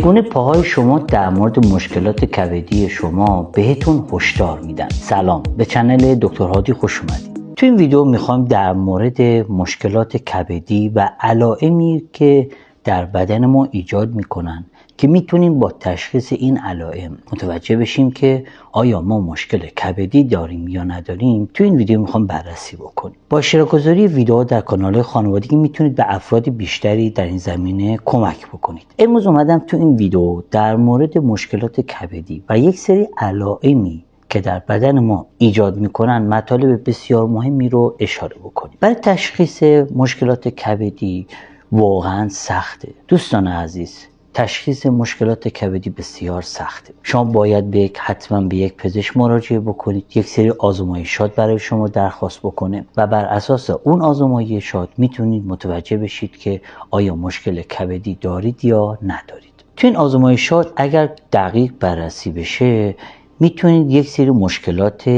چگونه پاهای شما در مورد مشکلات کبدی شما بهتون هشدار میدن. سلام، به چنل دکتر هادی خوش اومدید. تو این ویدیو میخوام در مورد مشکلات کبدی و علائمی که در بدن ما ایجاد میکنن که میتونیم با تشخیص این علائم متوجه بشیم که آیا ما مشکل کبدی داریم یا نداریم. تو این ویدیو میخوام بررسی بکنیم. با اشتراک گذاری ویدیو در کانال خانوادگی میتونید به افراد بیشتری در این زمینه کمک بکنید. امروز اومدم تو این ویدیو در مورد مشکلات کبدی و یک سری علائمی که در بدن ما ایجاد میکنن مطالب بسیار مهمی رو اشاره بکنیم. برای تشخیص مشکلات کبدی واقعا سخته. دوستان عزیز، تشخیص مشکلات کبدی بسیار سخته. شما باید حتما به یک پزشک مراجعه بکنید، یک سری آزمایشات برای شما درخواست بکنه و بر اساس اون آزمایشات میتونید متوجه بشید که آیا مشکل کبدی دارید یا ندارید. تو این آزمایشات اگر دقیق بررسی بشه میتونید یک سری مشکلات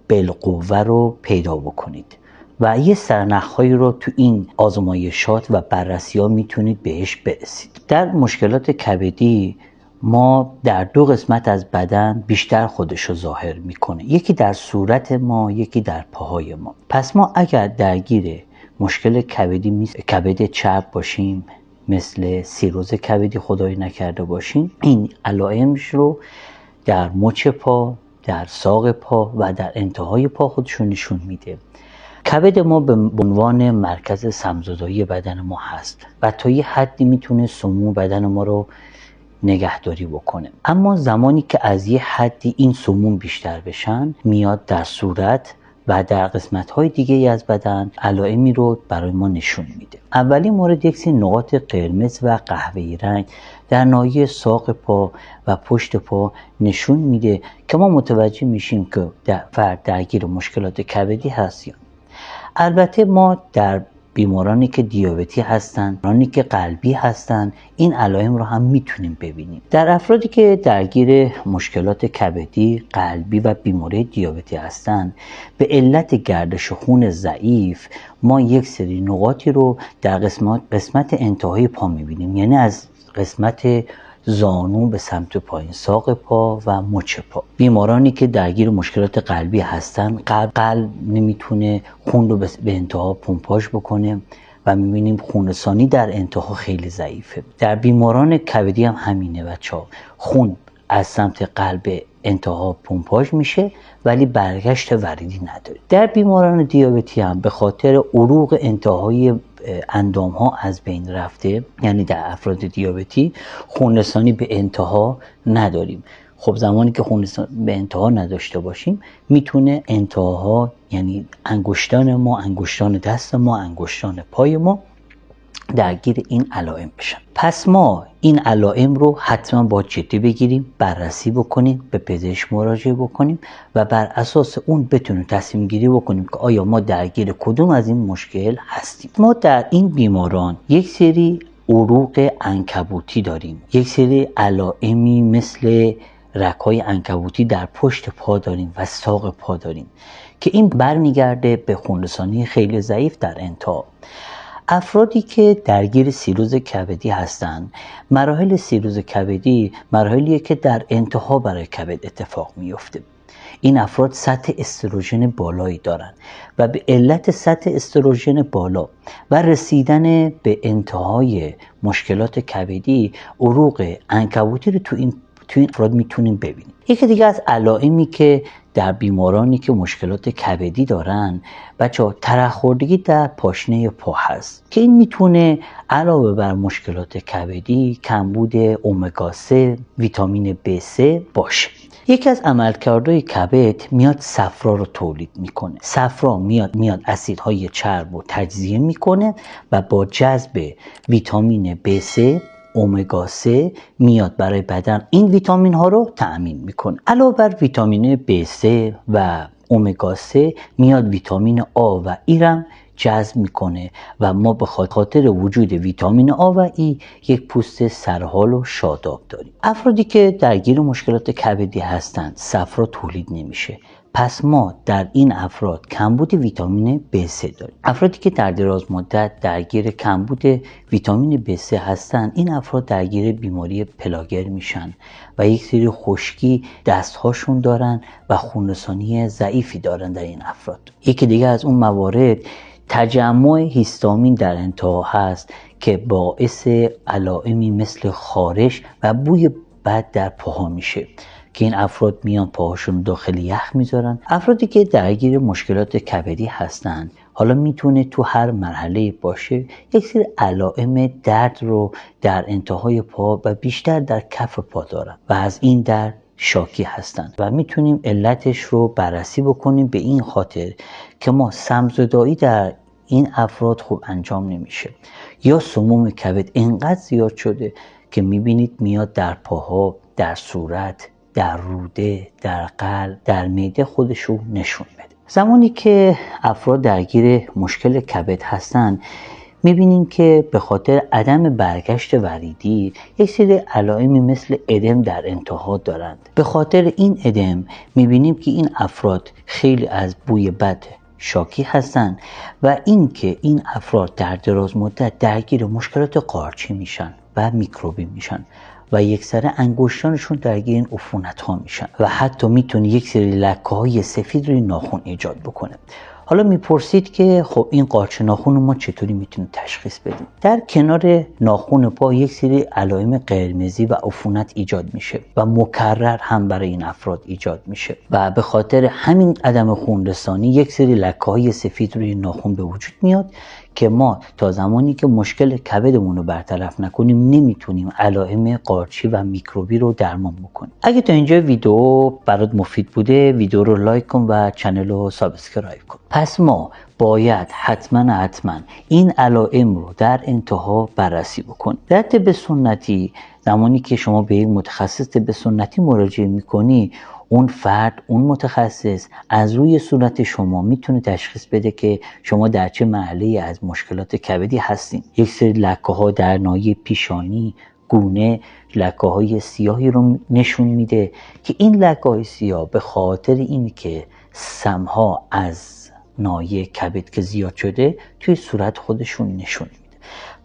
بالقوه رو پیدا بکنید و یه سرنخ‌هایی رو تو این آزمایشات و بررسی‌ها میتونید بهش برسید. در مشکلات کبدی ما در دو قسمت از بدن بیشتر خودش رو ظاهر میکنه، یکی در صورت ما، یکی در پاهای ما. پس ما اگر درگیر مشکل کبدی مثل کبد چرب باشیم، مثل سیروز کبدی خدای نکرده باشیم، این علائمش رو در مچ پا، در ساق پا و در انتهای پا خودشون نشون میده. کبد ما به عنوان مرکز سمزدایی بدن ما هست و تا یه حدی میتونه سموم بدن ما رو نگهداری بکنه، اما زمانی که از یه حدی این سموم بیشتر بشن میاد در صورت و در قسمت‌های دیگه از بدن علائمی رو برای ما نشون میده. اولین مورد یک سری نقاط قرمز و قهوه‌ای رنگ در ناحیه ساق پا و پشت پا نشون میده که ما متوجه میشیم که فرد درگیر مشکلات کبدی هست یا نه. البته ما در بیمارانی که دیابتی هستن، بیمارانی که قلبی هستن، این علائم رو هم میتونیم ببینیم. در افرادی که درگیر مشکلات کبدی، قلبی و بیماری دیابتی هستن، به علت گردش خون ضعیف ما یک سری نقاطی رو در قسمت انتهای پا میبینیم، یعنی از قسمت زانو به سمت پایین ساق پا و مچ پا. بیمارانی که درگیر مشکلات قلبی هستن، قلب نمیتونه خون رو به انتها پمپاژ بکنه و میبینیم خونرسانی در انتها خیلی ضعیفه. در بیماران کبدی هم همینه بچه‌ها، خون از سمت قلب انتها پمپاژ میشه ولی برگشت وریدی نداره. در بیماران دیابتی هم به خاطر عروق انتهای اندام ها از بین رفته، یعنی در افراد دیابتی خونرسانی به انتها نداریم. خب زمانی که خونرسانی به انتها نداشته باشیم میتونه انتها، یعنی انگشتان ما، انگشتان دست ما، انگشتان پای ما درگیر این علائم بشن. پس ما این علائم رو حتما باید جدی بگیریم، بررسی بکنیم، به پزشک مراجعه بکنیم و بر اساس اون بتونیم تصمیم گیری بکنیم که آیا ما درگیر کدوم از این مشکل هستیم. ما در این بیماران یک سری عروق عنکبوتی داریم، یک سری علائمی مثل رگ‌های عنکبوتی در پشت پا داریم و ساق پا داریم که این برمیگرده به خونرسانی خیلی ضعیف در انتها. افرادی که درگیر سیروز کبدی هستند، مراحل سیروز کبدی مراحلیه که در انتها برای کبد اتفاق میفته. این افراد سطح استروژن بالایی دارن و به علت سطح استروژن بالا و رسیدن به انتهای مشکلات کبدی، عروق عنکبوتی رو تو این افراد میتونیم ببینیم. یکی دیگه از علائمی که در بیمارانی که مشکلات کبدی دارن بچه‌ها، ترک‌خوردگی در پاشنه پا هست که این میتونه علاوه بر مشکلات کبدی کمبود امگا 3، ویتامین B3 باشه. یکی از عملکردهای کبد میاد صفرا رو تولید میکنه. صفرا میاد اسیدهای چرب رو تجزیه میکنه و با جذب ویتامین B3 امگا 3 میاد برای بدن این ویتامین ها رو تأمین میکنه. علاوه بر ویتامین B3 و امگا 3 میاد ویتامین آ و ای هم جذب میکنه و ما به خاطر وجود ویتامین آ و ای یک پوست سرحال و شاداب داریم. افرادی که درگیر مشکلات کبدی هستند، صفرا تولید نمیشه، پس ما در این افراد کمبود ویتامین B3 داریم. افرادی که در دراز مدت درگیر کمبود ویتامین B3 هستن، این افراد درگیر بیماری پلاگر میشن و یک سری خشکی دستهاشون دارن و خونرسانی ضعیفی دارن در این افراد. یکی دیگه از اون موارد تجمع هیستامین در انتها هست که باعث علائمی مثل خارش و بوی بد در پاها میشه که این افراد میان پاهاشون داخل یخ میذارن. افرادی که درگیر مشکلات کبدی هستند، حالا میتونه تو هر مرحله باشه، یک سری علائم درد رو در انتهای پا و بیشتر در کف پا دارن و از این درد شاکی هستند و میتونیم علتش رو بررسی بکنیم به این خاطر که ما سمزدایی در این افراد خوب انجام نمیشه یا سموم کبد انقدر زیاد شده که میبینید میاد در پاها، در صورت، در روده، در قلب، در معده خودشو نشون بده. زمانی که افراد درگیر مشکل کبد هستن، میبینیم که به خاطر عدم برگشت وریدی یک سری علائمی مثل ادم در انتها دارند. به خاطر این ادم میبینیم که این افراد خیلی از بوی بد شاکی هستند و اینکه این افراد در دراز مدت درگیر مشکلات قارچی میشن و میکروبی میشن و یکسره انگشتانشون درگیر این عفونت ها میشن و حتی میتونه یک سری لکه های سفید روی ناخن ایجاد بکنه. حالا میپرسید که خب این قارچ ناخن رو ما چطوری میتونیم تشخیص بدیم؟ در کنار ناخن پا یک سری علائم قرمزی و عفونت ایجاد میشه و مکرر هم برای این افراد ایجاد میشه و به خاطر همین عدم خونرسانی یک سری لکه های سفید روی ناخن به وجود میاد که ما تا زمانی که مشکل کبدمون رو برطرف نکنیم نمیتونیم علائم قارچی و میکروبی رو درمان بکنیم. اگه تا اینجا ویدیو برات مفید بوده، ویدیو رو لایک کن و چنل رو سابسکرایب کن. پس ما باید حتما این علائم رو در انتها بررسی بکنیم. در طب سنتی زمانی که شما به یک متخصص طب سنتی مراجعه میکنی، اون فرد، اون متخصص از روی صورت شما میتونه تشخیص بده که شما در چه مرحله از مشکلات کبدی هستین. یک سری لکه ها در ناحیه پیشانی، گونه، لکه های سیاهی رو نشون میده که این لکه های سیاه به خاطر اینه که سمها از ناحیه کبد که زیاد شده توی صورت خودشون نشون میده.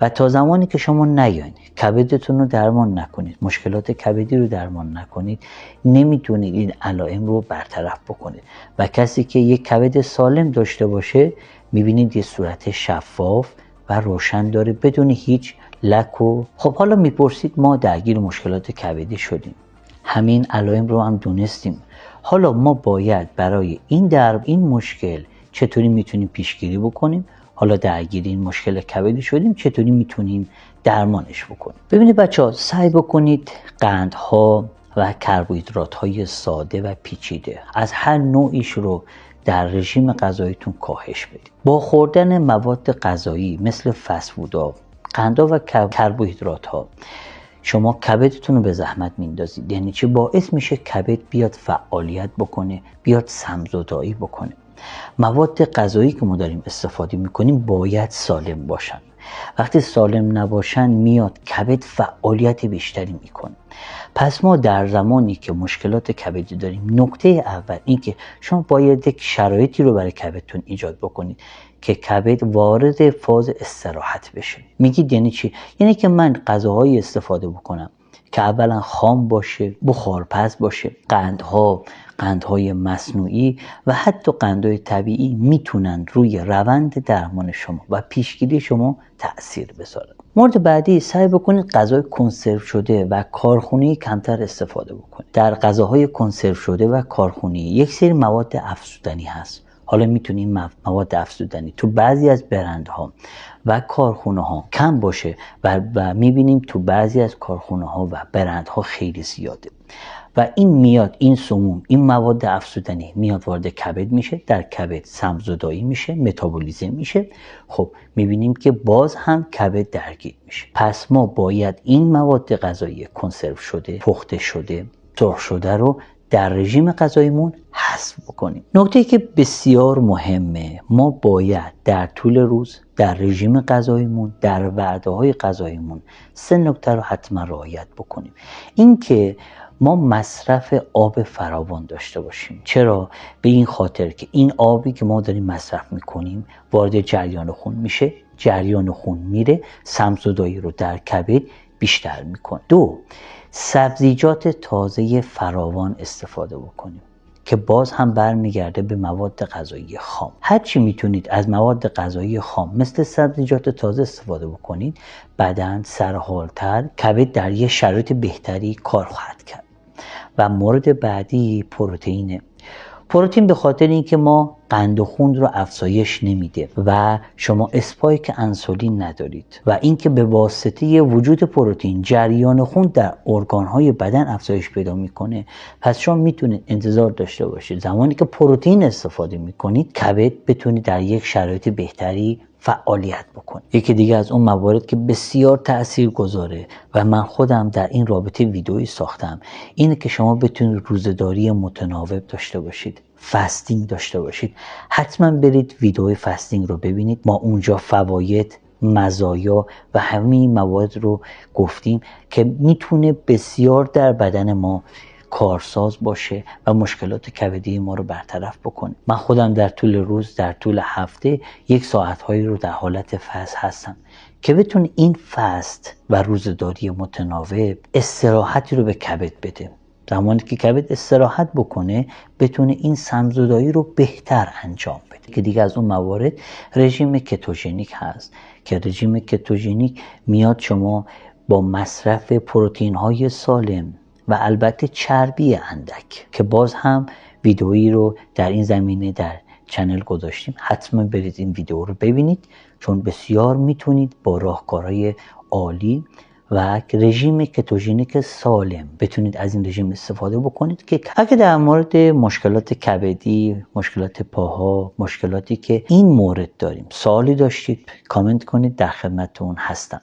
و تا زمانی که شما نیاین کبدتون رو درمان نکنید، مشکلات کبدی رو درمان نکنید، نمیتونید این علائم رو برطرف بکنید. و کسی که یک کبد سالم داشته باشه میبینید یه صورت شفاف و روشن داره بدون هیچ لک و خب حالا میپرسید ما درگیر مشکلات کبدی شدیم، همین علائم رو هم دونستیم، حالا ما باید برای این مشکل چطوری میتونیم پیشگیری بکنیم؟ حالا درگیر این مشکل کبدی شدیم چطوری میتونیم درمانش بکنیم؟ ببینید بچه‌ها، سعی بکنید قندها و کربوهیدرات‌های ساده و پیچیده از هر نوعیش رو در رژیم غذاییتون کاهش بدید. با خوردن مواد غذایی مثل فست فودها، قندها و کربوهیدرات‌ها شما کبدتون رو به زحمت میندازید. یعنی چی؟ باعث میشه کبد بیاد فعالیت بکنه، بیاد سمزدایی بکنه. مواد غذایی که ما داریم استفاده میکنیم باید سالم باشن. وقتی سالم نباشن میاد کبد فعالیت بیشتری میکنه. پس ما در زمانی که مشکلات کبدی داریم، نکته اول این که شما باید یک شرایطی رو برای کبدتون ایجاد بکنید که کبد وارد فاز استراحت بشه. میگید یعنی چی؟ یعنی که من غذاهایی استفاده بکنم که اولا خام باشه، بخارپز باشه. قندهای مصنوعی و حتی قندهای طبیعی میتونن روی روند درمان شما و پیشگیری شما تأثیر بذارن. مورد بعدی، سعی بکنید غذای کنسرو شده و کارخونه‌ای کمتر استفاده بکنید. در غذاهای کنسرو شده و کارخونه‌ای یک سری مواد افزودنی هست. حالا میتونید مواد افزودنی تو بعضی از برندها و کارخونه ها کم باشه و میبینیم تو بعضی از کارخونه ها و برندها خیلی زیاده و این سموم، این مواد افزودنی میاد وارد کبد میشه، در کبد سمزدایی میشه، متابولیزم میشه. خب میبینیم که باز هم کبد درگیر میشه. پس ما باید این مواد غذایی کنسرو شده، پخته شده، سرخ شده رو در رژیم غذاییمون حذف بکنیم. نکته که بسیار مهمه، ما باید در طول روز در رژیم غذاییمون، در وعده‌های غذاییمون 3 نکته رو حتما رعایت بکنیم. این که ما مصرف آب فراوان داشته باشیم. چرا؟ به این خاطر که این آبی که ما داریم مصرف میکنیم وارد جریان خون میشه، جریان خون میره، سمزدایی رو در کبد بیشتر میکنه. 2. سبزیجات تازه فراوان استفاده بکنیم که باز هم برمیگرده به مواد غذایی خام. هر چی میتونید از مواد غذایی خام مثل سبزیجات تازه استفاده بکنید، بدن سرحالتر، کبد در یه شرایط بهتری کار خواهد کرد. و مورد بعدی پروتئینه. پروتئین به خاطر اینکه ما قند و خون رو افزایش نمیده و شما اسپایک انسولین ندارید و اینکه به واسطه وجود پروتئین جریان خون در ارگان‌های بدن افزایش پیدا میکنه، پس شما میتونید انتظار داشته باشید زمانی که پروتئین استفاده میکنید کبد بتونید در یک شرایط بهتری فعالیت بکنه. یکی دیگه از اون موارد که بسیار تاثیرگذاره و من خودم در این رابطه ویدئویی ساختم اینه که شما بتونید روزه‌داری متناوب داشته باشید، فاستینگ داشته باشید. حتما برید ویدئوی فاستینگ رو ببینید. ما اونجا فواید، مزایا و همین موارد رو گفتیم که میتونه بسیار در بدن ما کارساز باشه و مشکلات کبدی ما رو برطرف بکنه. من خودم در طول روز، در طول هفته 1 ساعت‌هایی رو در حالت فست هستم که بتونه این فست و روزه‌داری متناوب استراحتی رو به کبد بده. زمانی که کبد استراحت بکنه بتونه این سمزدایی رو بهتر انجام بده. که دیگه از اون موارد رژیم کتوژنیک هست که رژیم کتوژنیک میاد شما با مصرف پروتئین های سالم و البته چربی اندک که باز هم ویدئویی رو در این زمینه در چنل گذاشتیم. حتما برید این ویدئو رو ببینید چون بسیار میتونید با راهکارهای عالی و رژیم کتوژنیک سالم بتونید از این رژیم استفاده بکنید. که اگه در مورد مشکلات کبدی، مشکلات پاها، مشکلاتی که این مورد داریم سوالی داشتید کامنت کنید، در خدمتتون هستم.